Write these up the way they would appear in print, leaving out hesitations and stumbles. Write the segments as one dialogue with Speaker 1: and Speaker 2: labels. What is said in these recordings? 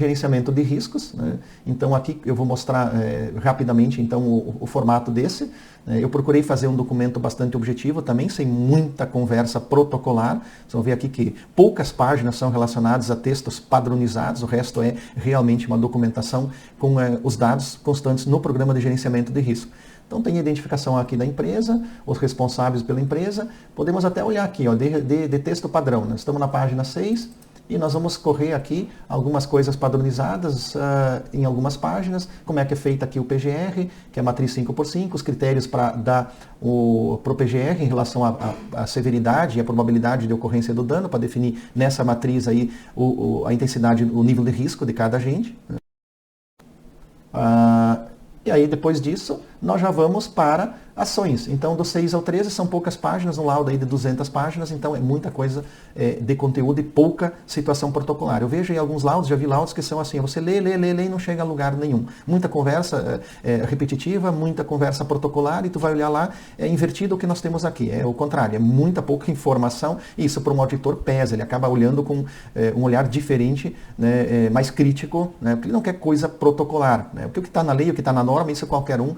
Speaker 1: gerenciamento de riscos, né? Então aqui eu vou mostrar rapidamente então o formato desse. Eu procurei fazer um documento bastante objetivo também, sem muita conversa protocolar. Vocês vão ver aqui que poucas páginas são relacionadas a textos padronizados, o resto é realmente uma documentação com os dados constantes no programa de gerenciamento de risco. Então tem a identificação aqui da empresa, os responsáveis pela empresa. Podemos até olhar aqui, ó, de texto padrão. Nós estamos na página 6. E nós vamos correr aqui algumas coisas padronizadas em algumas páginas, como é que é feita aqui o PGR, que é a matriz 5x5, os critérios para dar para o PGR em relação à severidade e a probabilidade de ocorrência do dano, para definir nessa matriz aí a intensidade, o nível de risco de cada agente. E aí depois disso, nós já vamos para ações. Então, do 6 ao 13 são poucas páginas, um laudo aí de 200 páginas, então é muita coisa de conteúdo e pouca situação protocolar. Eu vejo aí alguns laudos, já vi laudos que são assim, você lê e não chega a lugar nenhum. Muita conversa repetitiva, muita conversa protocolar, e tu vai olhar lá, é invertido o que nós temos aqui, é o contrário, é muita pouca informação, e isso para um auditor pesa, ele acaba olhando com um olhar diferente, né, mais crítico, né, porque ele não quer coisa protocolar, né, porque o que está na lei, o que está na norma, isso qualquer um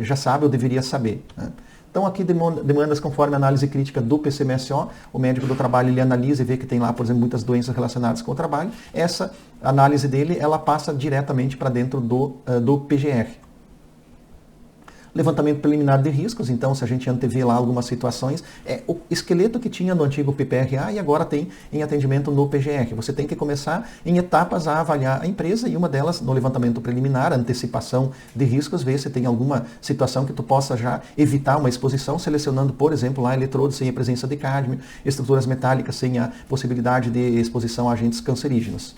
Speaker 1: já sabe ou deveria saber. Né? Então aqui demandas conforme análise crítica do PCMSO, o médico do trabalho ele analisa e vê que tem lá, por exemplo, muitas doenças relacionadas com o trabalho. Essa análise dele, ela passa diretamente para dentro do PGR. Levantamento preliminar de riscos, então se a gente antevê lá algumas situações, é o esqueleto que tinha no antigo PPRA e agora tem em atendimento no PGR. Você tem que começar em etapas a avaliar a empresa, e uma delas no levantamento preliminar, antecipação de riscos, ver se tem alguma situação que tu possa já evitar uma exposição, selecionando, por exemplo, lá eletrodos sem a presença de cádmio, estruturas metálicas sem a possibilidade de exposição a agentes cancerígenos.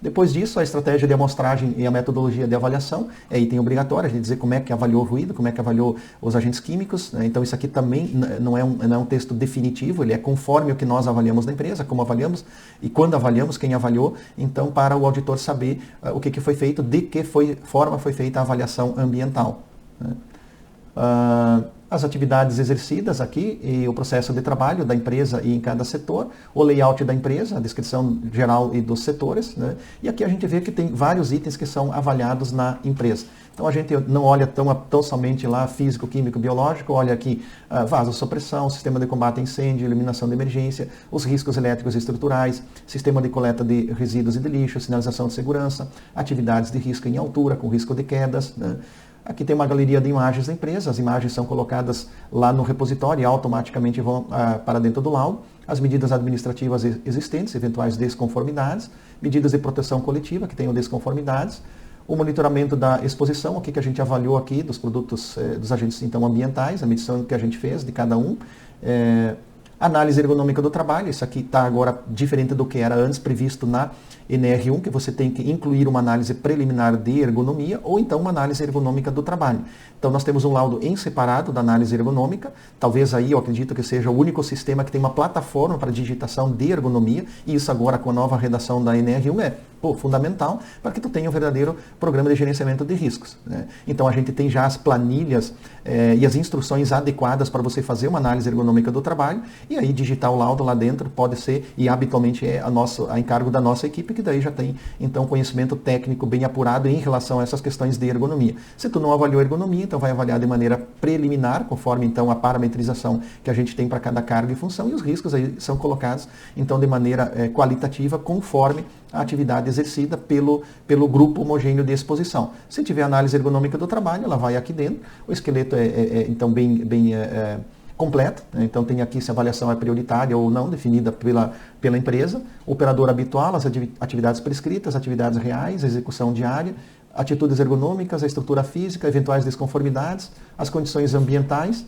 Speaker 1: Depois disso, a estratégia de amostragem e a metodologia de avaliação é item obrigatório, a gente dizer como é que avaliou o ruído, como é que avaliou os agentes químicos, né? Então isso aqui também não é um texto definitivo, ele é conforme o que nós avaliamos na empresa, como avaliamos e quando avaliamos, quem avaliou, então para o auditor saber o que foi feito, de que forma foi feita a avaliação ambiental. Né? As atividades exercidas aqui e o processo de trabalho da empresa e em cada setor, o layout da empresa, a descrição geral e dos setores, né? E aqui a gente vê que tem vários itens que são avaliados na empresa. Então a gente não olha tão somente lá físico, químico, biológico, olha aqui vasosupressão, sistema de combate a incêndio, iluminação de emergência, os riscos elétricos e estruturais, sistema de coleta de resíduos e de lixo, sinalização de segurança, atividades de risco em altura, com risco de quedas, né? Aqui tem uma galeria de imagens da empresa, as imagens são colocadas lá no repositório e automaticamente vão para dentro do laudo. As medidas administrativas existentes, eventuais desconformidades, medidas de proteção coletiva, que tenham desconformidades, o monitoramento da exposição, o que a gente avaliou aqui dos produtos, dos agentes então, ambientais, a medição que a gente fez de cada um, análise ergonômica do trabalho, isso aqui está agora diferente do que era antes previsto na NR1, que você tem que incluir uma análise preliminar de ergonomia ou então uma análise ergonômica do trabalho. Então nós temos um laudo em separado da análise ergonômica, talvez aí eu acredito que seja o único sistema que tem uma plataforma para digitação de ergonomia, e isso agora com a nova redação da NR1 é fundamental para que tu tenha um verdadeiro programa de gerenciamento de riscos. Né? Então a gente tem já as planilhas e as instruções adequadas para você fazer uma análise ergonômica do trabalho, e aí digitar o laudo lá dentro pode ser, e habitualmente é a encargo da nossa equipe, que daí já tem então conhecimento técnico bem apurado em relação a essas questões de ergonomia. Se tu não avaliou ergonomia, então vai avaliar de maneira preliminar, conforme então a parametrização que a gente tem para cada carga e função, e os riscos aí são colocados então de maneira qualitativa, conforme a atividade exercida pelo grupo homogêneo de exposição. Se tiver análise ergonômica do trabalho, ela vai aqui dentro, o esqueleto então bem completo, né? Então tem aqui se a avaliação é prioritária ou não, definida pela empresa, o operador habitual, as atividades prescritas, atividades reais, a execução diária, atitudes ergonômicas, a estrutura física, eventuais desconformidades, as condições ambientais,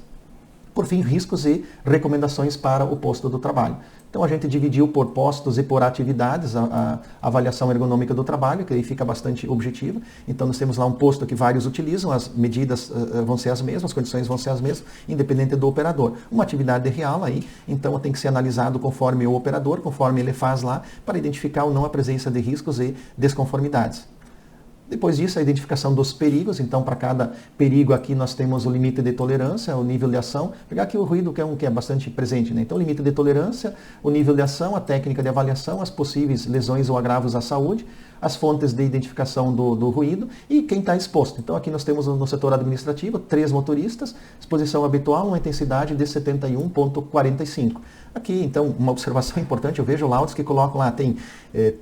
Speaker 1: por fim, riscos e recomendações para o posto do trabalho. Então a gente dividiu por postos e por atividades a avaliação ergonômica do trabalho, que aí fica bastante objetiva. Então nós temos lá um posto que vários utilizam, as medidas vão ser as mesmas, as condições vão ser as mesmas, independente do operador. Uma atividade real aí, então tem que ser analisado conforme o operador, conforme ele faz lá, para identificar ou não a presença de riscos e desconformidades. Depois disso, a identificação dos perigos. Então, para cada perigo aqui, nós temos o limite de tolerância, o nível de ação. Vou pegar aqui o ruído, que é um que é bastante presente, né? Então, o limite de tolerância, o nível de ação, a técnica de avaliação, as possíveis lesões ou agravos à saúde, as fontes de identificação do ruído e quem está exposto. Então, aqui nós temos no setor administrativo 3 motoristas, exposição habitual, uma intensidade de 71,45. Aqui, então, uma observação importante, eu vejo laudos que colocam lá, tem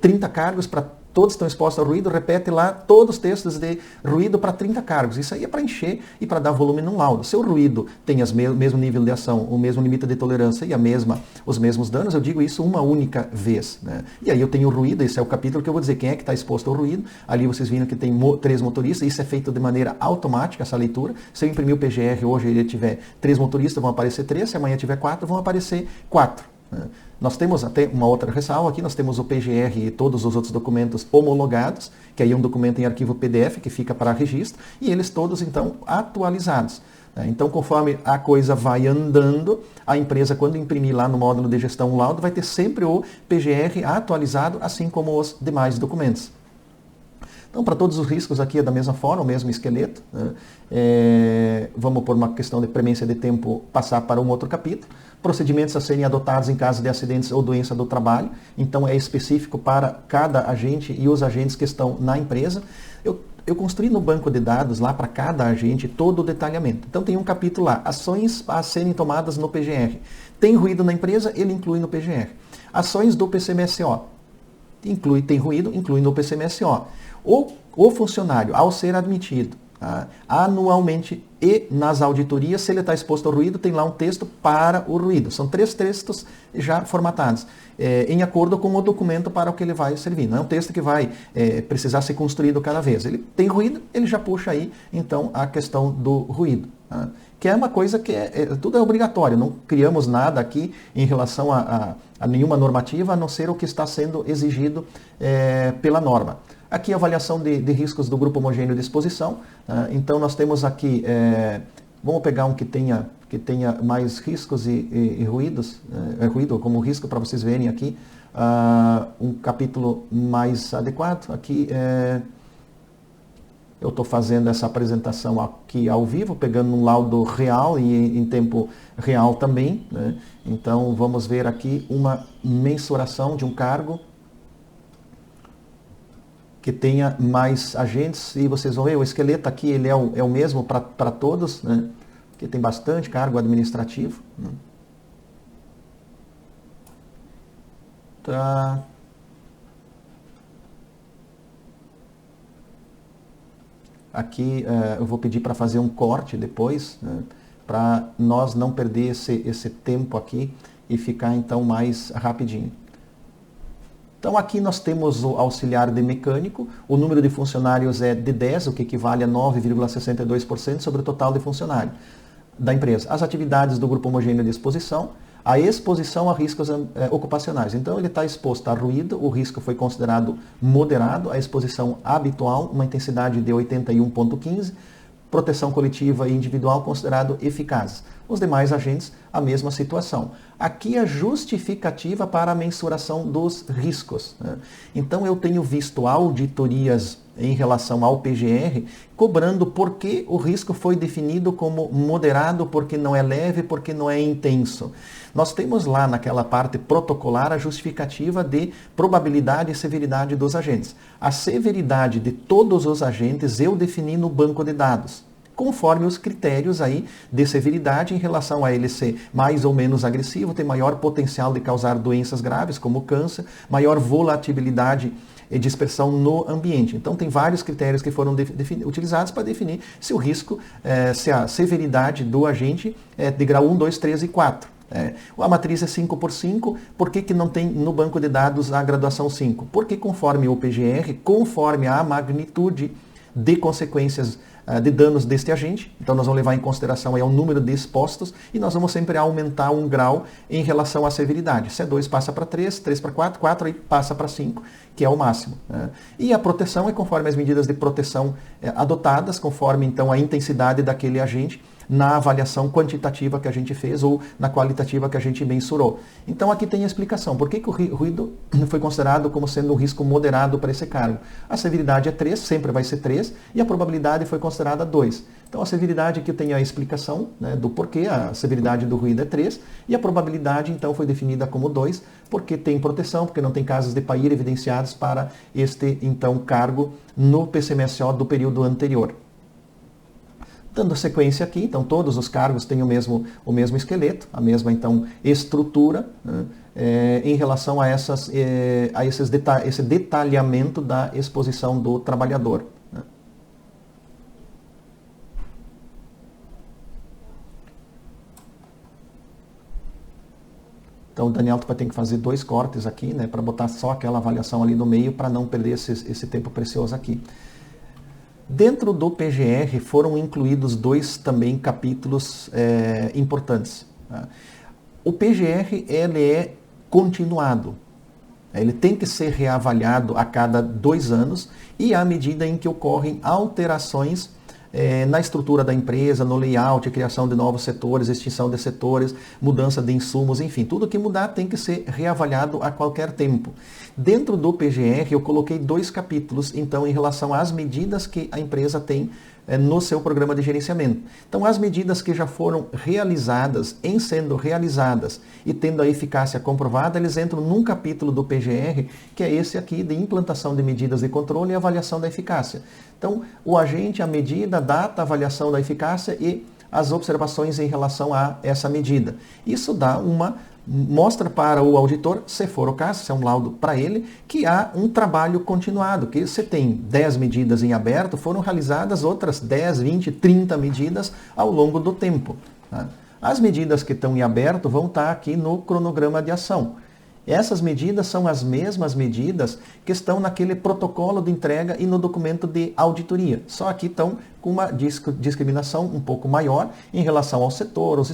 Speaker 1: 30 cargos para todos estão expostos ao ruído, repete lá todos os textos de ruído para 30 cargos. Isso aí é para encher e para dar volume num laudo. Se o ruído tem o mesmo nível de ação, o mesmo limite de tolerância e os mesmos danos, eu digo isso uma única vez. Né? E aí eu tenho o ruído, esse é o capítulo que eu vou dizer quem é que está exposto ao ruído. Ali vocês viram que tem 3 motoristas, isso é feito de maneira automática, essa leitura. Se eu imprimir o PGR hoje e ele tiver 3 motoristas, vão aparecer 3, se amanhã tiver 4, vão aparecer 4. Nós temos até uma outra ressalva aqui, nós temos o PGR e todos os outros documentos homologados, que aí é um documento em arquivo PDF que fica para registro, e eles todos então atualizados. Então, conforme a coisa vai andando, a empresa, quando imprimir lá no módulo de gestão o laudo, vai ter sempre o PGR atualizado, assim como os demais documentos. Então, para todos os riscos aqui é da mesma forma, o mesmo esqueleto. Né? Vamos por uma questão de premência de tempo passar para um outro capítulo. Procedimentos a serem adotados em caso de acidentes ou doença do trabalho. Então, é específico para cada agente e os agentes que estão na empresa. Eu construí no banco de dados lá para cada agente todo o detalhamento. Então, tem um capítulo lá, ações a serem tomadas no PGR. Tem ruído na empresa, ele inclui no PGR. Ações do PCMSO. Tem ruído, inclui no PCMSO. O funcionário, ao ser admitido anualmente e nas auditorias, se ele está exposto ao ruído, tem lá um texto para o ruído. São 3 textos já formatados, em acordo com o documento para o que ele vai servir. Não é um texto que vai precisar ser construído cada vez. Ele tem ruído, ele já puxa aí, então, a questão do ruído. Que é uma coisa que tudo é obrigatório. Não criamos nada aqui em relação a nenhuma normativa, a não ser o que está sendo exigido pela norma. Aqui a avaliação de riscos do grupo homogêneo de exposição. Então nós temos aqui, vamos pegar um que tenha mais riscos e ruídos, ruído como risco para vocês verem aqui, um capítulo mais adequado. Aqui eu estou fazendo essa apresentação aqui ao vivo, pegando um laudo real e em tempo real também. Né? Então vamos ver aqui uma mensuração de um cargo que tenha mais agentes, e vocês vão ver, o esqueleto aqui ele é o mesmo para todos, né? Que tem bastante cargo administrativo. Né? Tá. Aqui eu vou pedir para fazer um corte depois, né? Para nós não perder esse tempo aqui e ficar então mais rapidinho. Então aqui nós temos o auxiliar de mecânico, o número de funcionários é de 10, o que equivale a 9,62% sobre o total de funcionários da empresa. As atividades do grupo homogêneo de exposição, a exposição a riscos ocupacionais. Então ele está exposto a ruído, o risco foi considerado moderado, a exposição habitual, uma intensidade de 81,15%, proteção coletiva e individual considerado eficazes. Os demais agentes, a mesma situação. Aqui a justificativa para a mensuração dos riscos. Né? Então eu tenho visto auditorias em relação ao PGR cobrando por que o risco foi definido como moderado, porque não é leve, porque não é intenso. Nós temos lá naquela parte protocolar a justificativa de probabilidade e severidade dos agentes. A severidade de todos os agentes eu defini no banco de dados, conforme os critérios aí de severidade em relação a ele ser mais ou menos agressivo, ter maior potencial de causar doenças graves como câncer, maior volatilidade e dispersão no ambiente. Então tem vários critérios que foram utilizados para definir se o risco, se a severidade do agente é de grau 1, 2, 3 e 4. A matriz é 5x5, por que não tem no banco de dados a graduação 5? Porque conforme o PGR, conforme a magnitude de consequências de danos deste agente, então nós vamos levar em consideração aí o número de expostos e nós vamos sempre aumentar um grau em relação à severidade. Se é 2 passa para 3, 3 para 4, 4 aí passa para 5, que é o máximo. E a proteção é conforme as medidas de proteção adotadas, conforme então a intensidade daquele agente na avaliação quantitativa que a gente fez ou na qualitativa que a gente mensurou. Então aqui tem a explicação. Por que o ruído foi considerado como sendo um risco moderado para esse cargo? A severidade é 3, sempre vai ser 3, e a probabilidade foi considerada 2. Então a severidade aqui tem a explicação, né, do porquê a severidade do ruído é 3, e a probabilidade então foi definida como 2, porque tem proteção, porque não tem casos de PAIR evidenciados para este então cargo no PCMSO do período anterior. Dando sequência aqui, então todos os cargos têm o mesmo esqueleto, a mesma então estrutura, né, em relação a, esse detalhamento da exposição do trabalhador. Né. Então o Daniel vai ter que fazer 2 cortes aqui, né, para botar só aquela avaliação ali no meio, para não perder esse tempo precioso aqui. Dentro do PGR foram incluídos 2 também capítulos importantes. Tá? O PGR ele é continuado. Ele tem que ser reavaliado a cada 2 anos e à medida em que ocorrem alterações na estrutura da empresa, no layout, criação de novos setores, extinção de setores, mudança de insumos, enfim, tudo que mudar tem que ser reavaliado a qualquer tempo. Dentro do PGR eu coloquei 2 capítulos, então, em relação às medidas que a empresa tem no seu programa de gerenciamento. Então, as medidas que já foram realizadas, em sendo realizadas e tendo a eficácia comprovada, eles entram num capítulo do PGR, que é esse aqui de implantação de medidas de controle e avaliação da eficácia. Então, o agente, a medida, a data, a avaliação da eficácia e as observações em relação a essa medida. Isso dá mostra para o auditor, se for o caso, se é um laudo para ele, que há um trabalho continuado, que você tem 10 medidas em aberto, foram realizadas outras 10, 20, 30 medidas ao longo do tempo. Tá? As medidas que estão em aberto vão estar aqui no cronograma de ação. Essas medidas são as mesmas medidas que estão naquele protocolo de entrega e no documento de auditoria. Só aqui estão com uma discriminação um pouco maior em relação ao setor, aos